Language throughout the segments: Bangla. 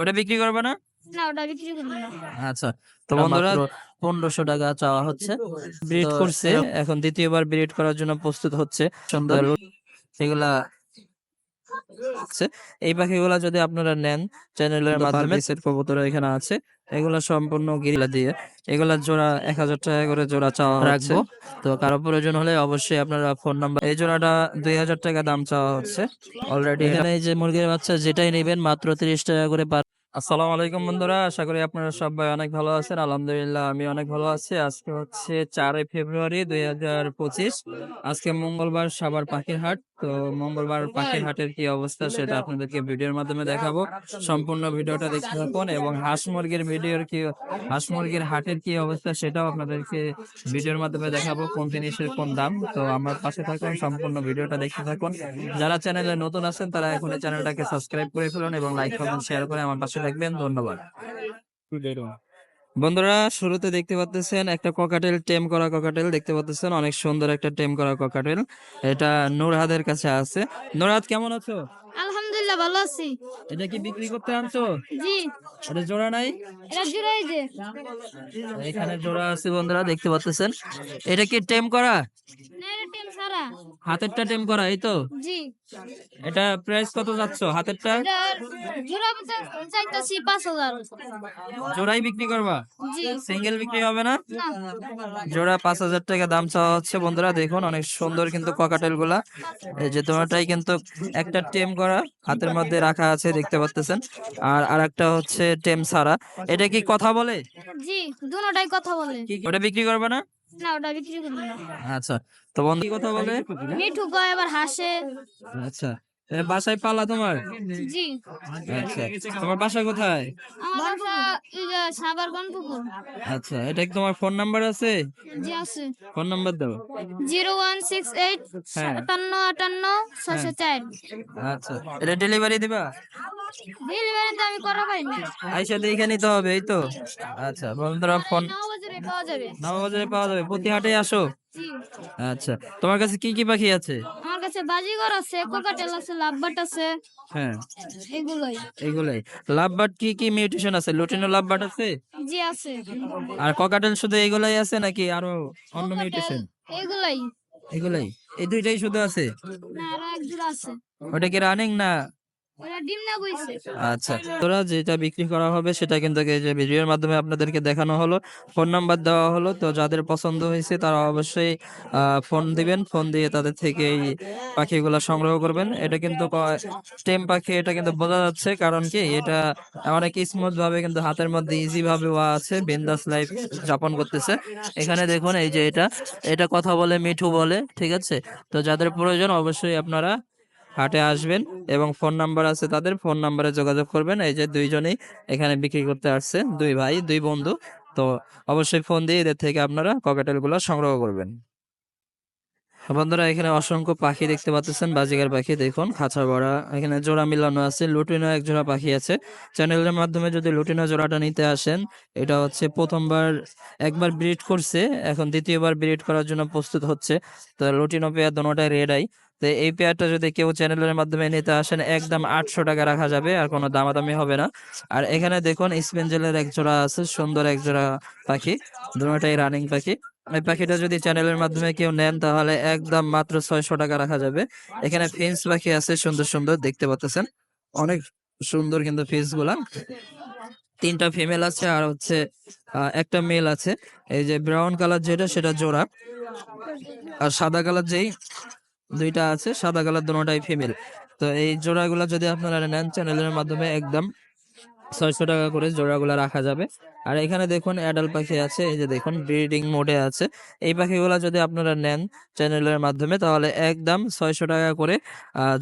ওটা বিক্রি করবে না? না ওটা বিক্রি করবো না। আচ্ছা, তো বন্ধুরা 1500 টাকা চাওয়া হচ্ছে। ব্রিড করছে, এখন দ্বিতীয়বার ব্রিড করার জন্য প্রস্তুত হচ্ছে। সুন্দর এগুলা আছে। এই পাখিগুলা যদি আপনারা নেন চ্যানেলের মাধ্যমে, সেট কবুতর এখানে আছে, এগুলা সম্পূর্ণ গিরিলা দিয়ে, এগুলা জোড়া 1000 টাকা করে জোড়া চাওয়া রাখবো। তো কারো প্রয়োজন হলে অবশ্যই আপনারা ফোন নাম্বার, এই জোড়াটা 2000 টাকা দাম চাওয়া হচ্ছে অলরেডি। এখানে এই যে মুরগির বাচ্চা যেটাই নেবেন মাত্র 30 টাকা করে। আসসালামু আলাইকুম বন্ধুরা, আশা করি আপনারা সবাই অনেক ভালো আছেন। আলহামদুলিল্লাহ আমি অনেক ভালো আছি। আজকে হচ্ছে 4 ফেব্রুয়ারি 2025। আজকে মঙ্গলবার, সাভার পাখির হাট। তো মঙ্গলবার পাখির হাটের কি অবস্থা সেটা আপনাদেরকে ভিডিওর মাধ্যমে দেখাবো। সম্পূর্ণ ভিডিওটা দেখতে থাকুন এবং হাঁস মুরগির হাটের কি অবস্থা সেটাও আপনাদেরকে ভিডিওর মাধ্যমে দেখাবো, কোন জিনিসের কোন দাম। তো আমার পাশে থাকুন, সম্পূর্ণ ভিডিওটা দেখতে থাকুন। যারা চ্যানেলে নতুন আছেন তারা এখন এই চ্যানেলটাকে সাবস্ক্রাইব করে ফেলুন এবং লাইক কমেন্ট শেয়ার করে আমার পাশে থাকবেন। ধন্যবাদ বন্ধুরা। শুরুতে দেখতে পাচ্ছেন একটা ককাটেল, টেম করা ককাটেল দেখতে পাচ্ছেন, অনেক সুন্দর একটা টেম করা ককাটেল। এটা নুরহাদের কাছে আছে। নুরহাদ কেমন আছো? আলহামদুলিল্লাহ ভালো আছি। এটা কি বিক্রি করতে আনছো? জি এটা জোড়া নাই? এটা জোড়াই যে এখানে জোড়া আছে বন্ধুরা, দেখতে পাচ্ছেন। এটা কি টেম করা? না এটা টেম সারা। হাতেরটা টেম করা, এই তো? জি এটা প্রাইস কত যাচ্ছ হাতেরটা? এটা জোড়া চাইতাছি 5000। জোড়াই বিক্রি করবা? জি সিঙ্গেল বিক্রি হবে না? না জোড়া 5000 টাকা দাম চাওয়া হচ্ছে বন্ধুরা। দেখুন অনেক সুন্দর কিন্তু ককাটেল গুলা। এই যে তোমারটাই কিন্তু একটা টেম করা হাতের মধ্যে রাখা আছে দেখতে পাচ্ছেন, আর আরেকটা হচ্ছে টেম সারা। এটা কি কথা বলে? জি দুটোটাই কথা বলে। ওটা বিক্রি করবে না? না ওটা বিক্রি করবো না। আচ্ছা, তো বন্ধু কি কথা বলে? মিঠু কয় আবার হাসে। আচ্ছা, বাসায় পালা তোমার? জি আচ্ছা, তোমার বাসা কোথায়? আমার বাসা এই যে সাভার গনপুকুর। আচ্ছা, এটা কি তোমার ফোন নাম্বার আছে? জি আছে। ফোন নাম্বার দাও। 0168 হ্যাঁ 5758 604। আচ্ছা, এটা ডেলিভারি দিবা? ডেলিভারি তো আমি করা পাইনি। আইসা দেখে নিতে হবে, এই তো? আচ্ছা বন্ধুরা, ফোন নববাজারে পাওয়া যাবে। নববাজারে পাওয়া যাবে, প্রতি হাটে আসো? জি আচ্ছা, তোমার কাছে কি কি পাখি আছে? আমার কাছে বাজিগর আছে, কোকাটেল আছে, লাভবাট আছে, হ্যাঁ এগুলোই। এগুলাই। লাভ বার্ড কি কি মিউটেশন আছে? লুটিনো লাভ বার্ড আছে? জি আছে। আর ককাটেল শুধু এগুলাই আছে নাকি আরো অন্য কোকাটেল মিউটেশন? এগুলাই। এগুলাই, এই দুইটাই শুধু আছে? না আরো এক জোড়া আছে। ওটা কি রানিং না? ওরা ডিম না বইছে। আচ্ছা, তোরা যেটা বিক্রি করা হবে সেটা কিন্তু এই যে ভিডিওর মাধ্যমে আপনাদেরকে দেখানো হলো, ফোন নাম্বার দেওয়া হলো। তো যাদের পছন্দ হয়েছে তারা অবশ্যই ফোন দিবেন, ফোন দিয়ে তাদের থেকে এই পাখিগুলো সংগ্রহ করবেন। এটা কিন্তু টেম পাখি, এটা কিন্তু বোঝা যাচ্ছে, কারণ কি এটা অনেক স্মুথ ভাবে কিন্তু হাতের মধ্যে ইজি ভাবে ওয়া আছে, বিন্দাস লাইফ যাপন করতেছে। এখানে দেখুন এই যে এটা এটা কথা বলে, মিঠু বলে, ঠিক আছে? তো যাদের প্রয়োজন অবশ্যই আপনারা হাটে আসবেন এবং ফোন নাম্বার আছে তাদের, ফোন নাম্বারে যোগাযোগ করবেন। এই যে দুইজনেই এখানে বিক্রি করতে আসছে, দুই ভাই দুই বন্ধু। তো অবশ্যই ফোন দিয়ে এদের থেকে আপনারা ককাটেল গুলো সংগ্রহ করবেন। বন্ধুরা এখানে অসংখ্য পাখি দেখতে পাচ্ছেন, বাজিগার পাখি দেখুন, খাঁচা ভরা। এখানে জোড়া মিলানো আছে, লুটিনো এক জোড়া পাখি আছে। চ্যানেলের মাধ্যমে যদি লুটিনো জোড়াটা নিতে আসেন, এটা হচ্ছে প্রথমবার একবার ব্রিড করছে, এখন দ্বিতীয়বার ব্রিড করার জন্য প্রস্তুত হচ্ছে। তো লুটিনো পেয়ার দুটোটাই রেড আই। তো এই পেয়ারটা যদি কেউ চ্যানেলের মাধ্যমে নিতে আসেন, একদম 800 টাকা রাখা যাবে, আর কোনো দামাদামি হবে না। আর এখানে দেখুন স্পেঞ্জেলের এক জোড়া আছে, সুন্দর এক জোড়া পাখি, দুটোটাই রানিং পাখি। এই পাখিটা যদি চ্যানেলের মাধ্যমে কেউ নেন তাহলে একদম মাত্র 600 টাকা রাখা যাবে। এখানে ফিন্স পাখি আছে সুন্দর সুন্দর, দেখতে পাচ্ছেন অনেক সুন্দর কিন্তু ফিন্স গুলা। 3টা ফিমেল আছে আর হচ্ছে একটা মেল আছে। এই যে ব্রাউন কালার যেটা সেটা জোড়া, আর সাদা কালার যেই দুইটা আছে, সাদা কালার দুটোটাই ফিমেল। তো এই জোড়াগুলা যদি আপনারা নেন চ্যানেলের মাধ্যমে একদম 600 টাকা করে জোড়াগুলা রাখা যাবে। আর এখানে দেখুন অ্যাডাল্ট পাখি আছে, এই যে দেখুন ব্রিডিং মোডে আছে। এই পাখিগুলা যদি আপনারা নেন চ্যানেলের মাধ্যমে তাহলে একদম 600 টাকা করে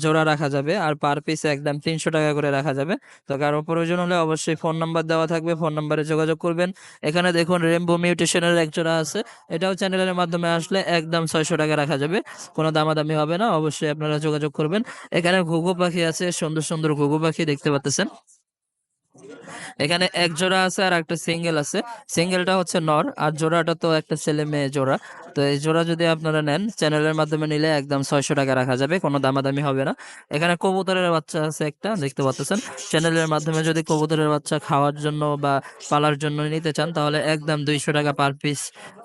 জোড়া রাখা যাবে, আর পার পিস একদম 300 টাকা করে রাখা যাবে। তো কারো প্রয়োজন হলে অবশ্যই ফোন নাম্বার দেওয়া থাকবে, ফোন নাম্বারে যোগাযোগ করবেন। এখানে দেখুন রেমবো মিউটেশনের এক জোড়া আছে, এটাও চ্যানেলের মাধ্যমে আসলে একদম 600 টাকা রাখা যাবে, কোনো দামাদামি হবে না। অবশ্যই আপনারা যোগাযোগ করবেন। এখানে ঘুঘু পাখি আছে, সুন্দর সুন্দর ঘুঘু পাখি দেখতে পাচ্ছেন। এখানে এক জোড়া আছে আর একটা সিঙ্গেল আছে। সিঙ্গেলটা হচ্ছে নর আর জোড়াটা তো একটা ছেলে মেয়ে জোড়া। তো এই জোড়া যদি আপনারা নেন চ্যানেলের মাধ্যমে নিলে একদম 600 টাকা রাখা যাবে, কোনো দামাদামি হবে না। এখানে কবুতরের বাচ্চা আছে একটা, দেখতে পাচ্ছেন। চ্যানেলের মাধ্যমে যদি কবুতরের বাচ্চা খাওয়ার জন্য বা পালার জন্য নিতে চান তাহলে একদম 200 টাকা পার পিস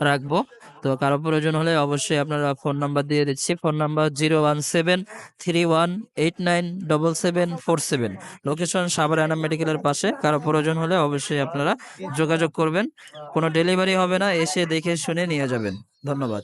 রাখবো। তো কারো প্রয়োজন হলে অবশ্যই আপনারা ফোন নাম্বার দিয়ে দিচ্ছি। Phone number 01731897747। Location Savar Enam মেডিকেলের পাশে। কারো প্রয়োজন হলে অবশ্যই আপনারা যোগাযোগ করবেন। কোনো ডেলিভারি হবে না, এসে দেখে শুনে নিয়ে যাবেন। ধন্যবাদ।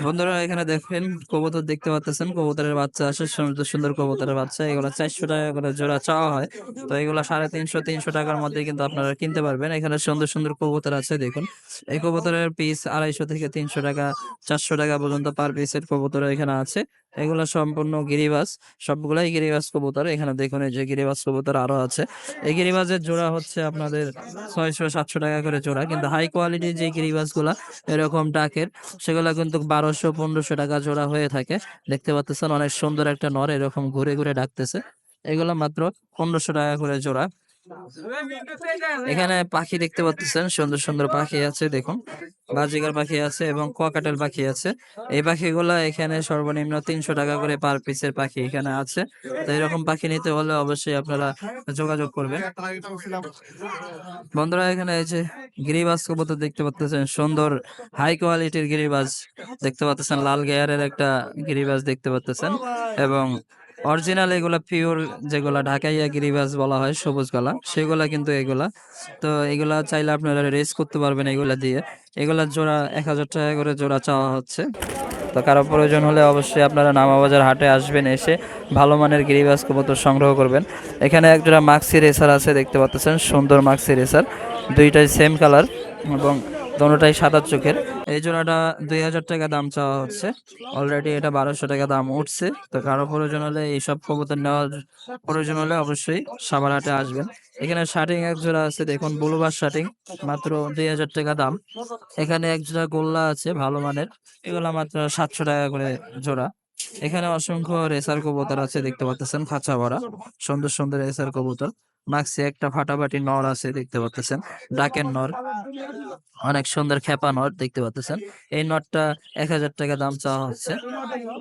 বন্ধুরা এখানে দেখেন কবুতর দেখতে পাচ্ছেন, কবুতরের বাচ্চা আসে, সুন্দর সুন্দর কবুতরের বাচ্চা। এগুলো 400 টাকা করে জোড়া চাওয়া হয়। তো এগুলো 350-300 টাকার মধ্যে কিন্তু আপনারা কিনতে পারবেন। এখানে সুন্দর সুন্দর কবুতর আছে দেখুন। এই কবুতরের পিস 250 থেকে 300 টাকা, 400 টাকা পর্যন্ত পার পিসের কবুতর এখানে আছে। এগুলো সম্পূর্ণ গিরিবাজ, সবগুলাই গিরিবাজ কবুতর। এখানে দেখুন এই যে গিরিবাজ কবুতর আরো আছে। এই গিরিবাজের জোড়া হচ্ছে আপনাদের 600-700 টাকা করে জোড়া, কিন্তু হাই কোয়ালিটির যে গিরিবাজ গুলা এরকম ডাকের সেগুলা কিন্তু 1200-1500 টাকা জোড়া হয়ে থাকে। দেখতে পাচ্ছেন অনেক সুন্দর একটা নর এরকম ঘুরে ঘুরে ডাকতেছে। এগুলা মাত্র 1500 টাকা করে জোড়া। এখানে পাখি দেখতে পাচ্ছেন, সুন্দর সুন্দর পাখি আছে দেখুন। বাজিগার পাখি আছে এবং কোয়াকাটেল পাখি আছে। এই পাখিগুলা এখানে সর্বনিম্ন 300 টাকা করে পার পিসের পাখি এখানে আছে। তো এরকম পাখি নিতে হলে অবশ্যই আপনারা যোগাযোগ করবেন। বন্ধুরা এখানে এই যে গিরিবাজ কবুতর দেখতে পাচ্ছেন, সুন্দর হাই কোয়ালিটির গিরিবাজ দেখতে পাচ্ছেন। লাল গেয়ারের একটা গিরিবাজ দেখতে পাচ্ছেন এবং অরিজিনাল এগুলা পিওর, যেগুলা ঢাকাইয়া গিরিবাজ বলা হয় সবুজ গলা, সেগুলা কিন্তু এগুলা। তো এগুলা চাইলে আপনারা রেস করতে পারবেন এগুলা দিয়ে। এগুলা জোড়া 1000 টাকা করে জোড়া চাওয়া হচ্ছে। তো কারো প্রয়োজন হলে অবশ্যই আপনারা নামাবাজার হাটে আসবেন, এসে ভালো মানের গিরিবাজ কবুতর সংগ্রহ করবেন। এখানে একজোড়া মাক্সি রেসার আছে দেখতে পাচ্ছেন, সুন্দর মাক্সি রেসার, দুইটাই সেম কালার এবং দোনোটাই সাদা চোখের। এই জোড়াটা 2000 টাকা দাম চাওয়া হচ্ছে। অলরেডি এটা 1200 টাকা দাম উঠছে। তো কারো প্রয়োজন হলে এইসব কবুতর নেওয়ার প্রয়োজন হলে অবশ্যই সাভার হাটে আসবেন। এখানে শার্টিং এক জোড়া আছে দেখুন, ব্লুবার শার্টিং, মাত্র 2000 টাকা দাম। এখানে এক জোড়া গোল্লা আছে ভালো মানের, এগুলা মাত্র 700 টাকা করে জোড়া। এখানে অসংখ্য রেসার কবুতর আছে দেখতে পাচ্ছেন, খাঁচা ভরা সুন্দর সুন্দর রেসার কবুতর। মাক্সি একটা ফাটাফাটি নর আছে দেখতে পাচ্ছেন, ডাকের নর, অনেক সুন্দর খেপা নর দেখতে পাচ্ছেন। এই নটটা 1000 টাকা দাম চাওয়া হচ্ছে।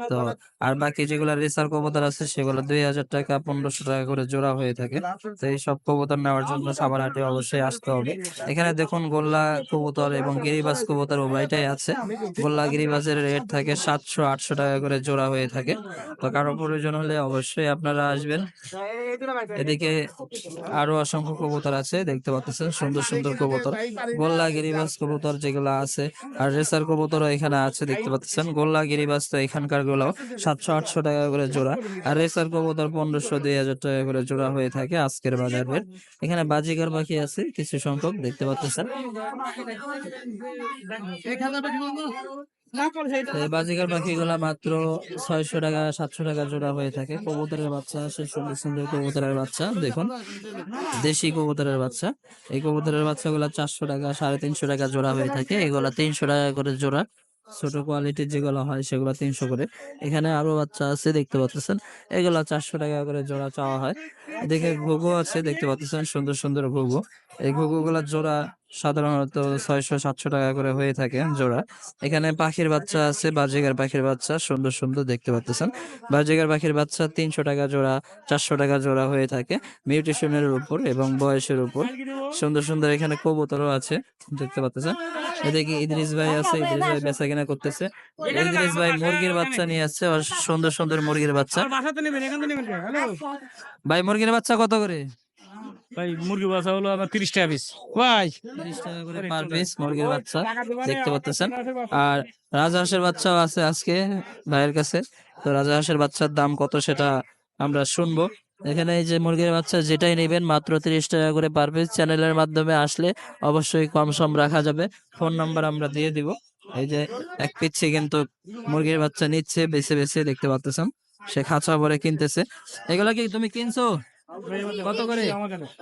তো আর বাকি যেগুলো রেসার কবুতর আছে সেগুলো 2000 টাকা 1500 টাকা করে জোড়া হয়ে থাকে। তো এই সব কবুতর নেওয়ার জন্য সাভার হাটে অবশ্যই আসতে হবে। এখানে দেখুন গোল্লা কবুতর এবং গিরিবাজ কবুতর উভয়টাই আছে। গোল্লা গিরিবাজের রেট থাকে 700-800 টাকা করে জোড়া হয়ে থাকে। তো কারো প্রয়োজন হলে অবশ্যই আপনারা আসবেন। এদিকে আরো অসংখ্য কবুতর আছে দেখতে পাচ্ছেন, সুন্দর সুন্দর কবুতর, গোল্লা গিরিবাজ কবুতর যেগুলো আছে। আর রেসার কবুতরও এখানে আছে দেখতে পাচ্ছেন। গোল্লা গিরিবাজ তো এখানকার গুলো 700-800 টাকা করে জোড়া, আর রেসার কবুতর 1500-2000 টাকা করে জোড়া হয়ে থাকে আজকের বাজার রেট। এখানে বাজিগার পাখি আছে কিছু সংখ্যক দেখতে পাচ্ছেন। এই বাজিগার পাখিগুলা মাত্র 600 টাকা 700 টাকা জোড়া হয়ে থাকে। কবুতরের বাচ্চা আছে, সুন্দর সুন্দর কবুতরের বাচ্চা দেখুন, দেশি কবুতরের বাচ্চা। এই কবুতরের বাচ্চাগুলা 400 টাকা 350 টাকা জোড়া হয়ে থাকে। এগুলা 300 টাকা করে জোড়া। ছোট কোয়ালিটির যেগুলো হয় সেগুলো 300 করে। এখানে আরো বাচ্চা আছে দেখতে পাচ্ছেন, এগুলা 400 টাকা করে জোড়া চাওয়া হয়। এদিকে ঘুঘু আছে দেখতে পাচ্ছেন, সুন্দর সুন্দর ঘুঘু। এই ঘুঘু গুলা জোড়া সাধারণত 600-700 টাকা করে হয়ে থাকে জোড়া। এখানে পাখির বাচ্চা আছে, বাজিগার পাখির বাচ্চা সুন্দর সুন্দর দেখতে পাচ্ছেন। বাজিগার পাখির বাচ্চা 300 টাকা জোড়া, 400 টাকা জোড়া হয়ে থাকে মিউটেশনের উপর এবং বয়সের উপর। সুন্দর সুন্দর এখানে কবুতরও আছে দেখতে পাচ্ছেন। এদিকে ইদ্রিস ভাই আছে, ইদ্রিস ভাই বেচা কিনা করতেছে। ইদ্রিস ভাই মুরগির বাচ্চা নিয়ে আসছে, আর সুন্দর সুন্দর মুরগির বাচ্চা। ভাই মুরগির বাচ্চা কত করে? ভাই মুরগি বাচ্চা হলো আমার 30 টাকা পিস ভাই। 30 টাকা করে পার পিস মুরগির বাচ্চা দেখতে পাচ্ছেন। আর রাজহাঁসের বাচ্চাও আছে আজকে ভাইয়ের কাছে। তো রাজহাঁসের বাচ্চার দাম কত সেটা আমরা শুনবো। এখানে এই যে মুরগির বাচ্চা যেটাই নেবেন মাত্র 30 টাকা করে পার পিস। চ্যানেলের মাধ্যমে আসলে অবশ্যই কম সম রাখা যাবে। ফোন নাম্বার আমরা দিয়ে দিব। এই যে এক পিচ্ছি কিন্তু মুরগির বাচ্চা নিচ্ছে বেছে বেছে দেখতে পাচ্ছেন, সে খাঁচা ভরে কিনতেছে। এগুলা কি তুমি কিনছো কত করে?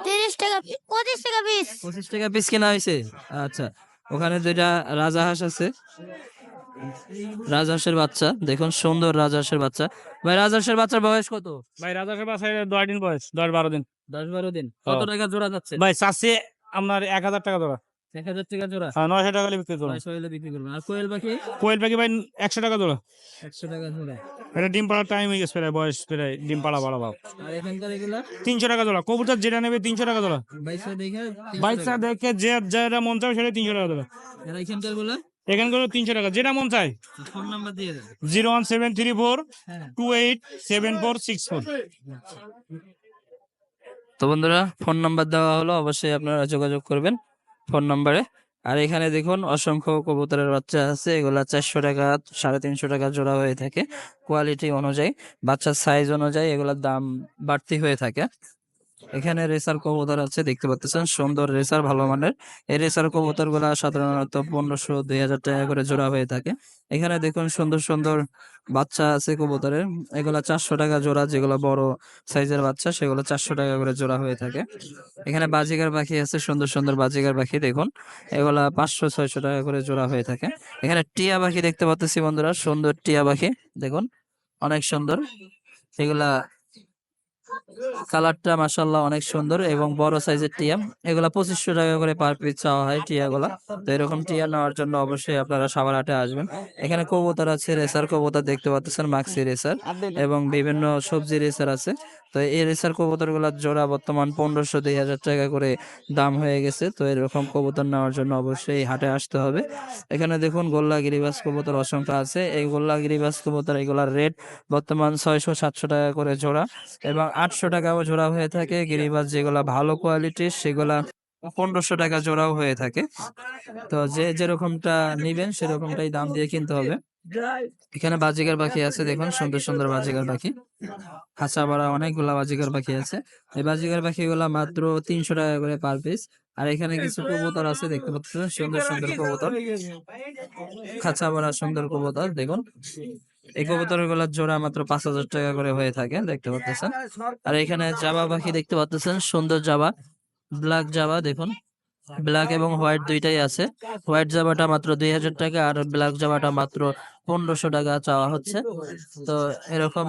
30 টাকা 25 টাকা পিস। 25 টাকা পিস কেনা হয়েছে। আচ্ছা, ওখানে দুইটা রাজা হাঁস আছে, রাজহাঁসের বাচ্চা দেখুন, সুন্দর রাজহাঁসের বাচ্চা। ভাই রাজহাঁসের বাচ্চার বয়স কত? ভাই রাজহাঁসের বাসায় 10 দিন বয়স, 10-12 দিন। 10-12 দিন। ও। কত টাকা জোড়া যাচ্ছে? ভাই চাচ্ছি আপনার 1000 টাকা জোড়া। 1000 টাকা জোড়া। 900 টাকা হলে বিক্রি করবো। 900 হলে বিক্রি করবেন। আর কোয়েল পাখি? কোয়েল পাখি ভাই 100 টাকা জোড়া। 100 টাকা জোড়া। এটা ডিম পাড়ার টাইম হয়ে গেছে, প্রায় বয়স, প্রায় ডিম পাড়া বাড়া ভাব। আর এখানকার এগুলা 300 টাকা জোড়া। কবুতর যেটা নেবে 300 টাকা জোড়া। বাইসা দেখে 300 বাইচা টাকা। দেখে যে যেটা মন চায় সেটা 300 টাকা জোড়া। আর এখানকার গুলা এখানকার 300 টাকা, যেটা মন চায়। ফোন নাম্বার দিয়ে দেন। 01734 হ্যাঁ। 287464। তো বন্ধুরা, ফোন নাম্বার দেওয়া হলো, অবশ্যই আপনারা যোগাযোগ করবেন ফোন নাম্বারে। আর এখানে দেখুন অসংখ্য কবুতরের বাচ্চা আছে, এগুলা 400 টাকা 350 টাকা জোড়া হয়ে থাকে। কোয়ালিটি অনুযায়ী, বাচ্চার সাইজ অনুযায়ী এগুলার দাম বাড়তি হয়ে থাকে। এখানে রেসার কবুতর আছে, দেখতে পাচ্ছেন সুন্দর রেসার, ভালো মানের। এই রেসার কবুতর গুলা সাধারণত 1500-2000 টাকা করে জোড়া হয়ে থাকে। এখানে দেখুন সুন্দর সুন্দর বাচ্চা আছে কবুতরের, এগুলা 400 টাকা জোড়া। যেগুলো বড় সাইজের বাচ্চা সেগুলো 400 টাকা করে জোড়া হয়ে থাকে। এখানে বাজিগার পাখি আছে, সুন্দর সুন্দর বাজিগার পাখি দেখুন, এগুলা 500-600 টাকা করে জোড়া হয়ে থাকে। এখানে টিয়া পাখি দেখতে পাচ্ছি বন্ধুরা, সুন্দর টিয়া পাখি দেখুন, অনেক সুন্দর। এগুলা কালারটা মাশাআল্লাহ অনেক সুন্দর এবং বড় সাইজের টিয়া। এগুলা 2500 টাকা করে পার পিস চাওয়া হয় টিয়া গুলা। তো এরকম টিয়া নেওয়ার জন্য অবশ্যই আপনারা সাভারহাটে আসবেন। এখানে কবুতর আছে, রেসার কবুতর দেখতে পাচ্ছেন, মাক্সি রেসার এবং বিভিন্ন সবজি রেসার আছে। তো এই রেসার কবুতর গুলার জোড়া বর্তমান 1500-2000 টাকা করে দাম হয়ে গেছে। তো এরকম কবুতর নেওয়ার জন্য অবশ্যই হাটে আসতে হবে। এখানে দেখুন গোল্লা গিরিবাজ কবুতর অসংখ্য আছে। এই গোল্লা গিরিবাজ কবুতর এগুলার রেট বর্তমান 600-700 টাকা করে জোড়া এবং 800 টাকাও জোড়া হয়ে থাকে। গিরিবাজ যেগুলা ভালো কোয়ালিটির সেগুলা 1500 টাকা জোড়াও হয়ে থাকে। তো যে যেরকমটা নিবেন সেরকমটাই দাম দিয়ে কিনতে হবে। এখানে বাজিগার পাখি আছে, দেখুন সুন্দর সুন্দর বাজিগার পাখি, খাঁচা ভরা অনেকগুলা বাজিগার পাখি আছে। এই বাজিগার পাখিগুলা মাত্র 300 টাকা করে পার পিস। আর এখানে কিছু কবুতর আছে, দেখতে পাচ্ছেন সুন্দর সুন্দর কবুতর, খাঁচা ভরা সুন্দর কবুতর দেখুন। এই কবুতর গুলার জোড়া মাত্র 5000 টাকা করে হয়ে থাকে, দেখতে পাচ্ছেন। আর এখানে জাবা পাখি দেখতে পাচ্ছেন, সুন্দর জাবা, ব্ল্যাক জাবা দেখুন, ব্ল্যাক এবং হোয়াইট দুইটাই আছে। হোয়াইট জামাটা মাত্র 2000 টাকা আর ব্ল্যাক জামাটা মাত্র 1500 টাকা চাওয়া হচ্ছে। তো এরকম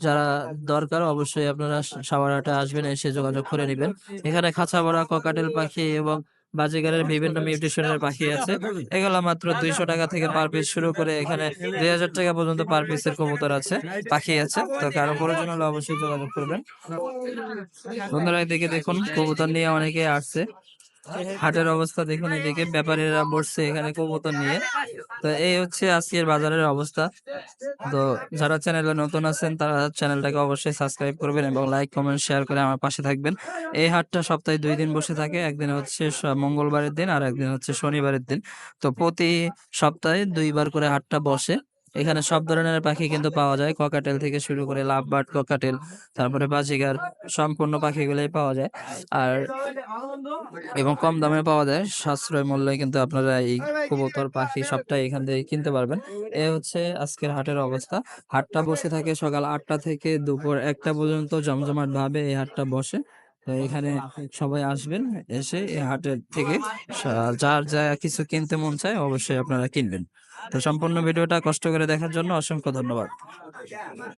যারা দরকার অবশ্যই আপনারা সাভারহাটে আসবেন, এসে যোগাযোগ করে নেবেন। এখানে খাঁচা ভরা ককাটেল পাখি এবং বাজিগারের বিভিন্ন মিউটেশনের পাখি আছে, এগুলা মাত্র 200 টাকা থেকে পার পিস শুরু করে এখানে 2000 টাকা পর্যন্ত পার পিসের কবুতর আছে, পাখি আছে। তো কারো প্রয়োজন হলে অবশ্যই যোগাযোগ করবেন। বন্ধুরা এদিকে দেখুন কবুতর নিয়ে অনেকে আসছে, হাটের অবস্থা দেখুন, এদিকে ব্যাপারীরা বসছে এখানে কবুতর নিয়ে। তো এই হচ্ছে আজকের বাজারের অবস্থা। তো যারা চ্যানেলে নতুন আছেন তারা চ্যানেলটাকে অবশ্যই সাবস্ক্রাইব করবেন এবং লাইক কমেন্ট শেয়ার করে আমার পাশে থাকবেন। এই হাটটা সপ্তাহে 2 দিন বসে থাকে, একদিন হচ্ছে মঙ্গলবারের দিন আর একদিন হচ্ছে শনিবারের দিন। তো প্রতি সপ্তাহে 2 বার করে হাটটা বসে। এখানে সব ধরনের পাখি কিন্তু পাওয়া যায়, ককাটেল থেকে শুরু করে লাভবার্ড, ককাটেল, তারপরে বাজিগার, সম্পূর্ণ পাখিগুলোই পাওয়া যায়। আর এবং কম দামে পাওয়া যায়, সাশ্রয় মূল্যে কিন্তু আপনারা এই কবুতর পাখি সবটাই এখান থেকে কিনতে পারবেন। এ হচ্ছে আজকের হাটের অবস্থা। হাটটা বসে থাকে সকাল 8টা থেকে দুপুর 1টা পর্যন্ত, জমজমাট ভাবে এই হাটটা বসে। তো এখানে সবাই আসবেন, এসে এই হাটের থেকে যার যা কিছু কিনতে মন চায় অবশ্যই আপনারা কিনবেন। তো সম্পূর্ণ ভিডিওটা কষ্ট করে দেখার জন্য অসংখ্য ধন্যবাদ।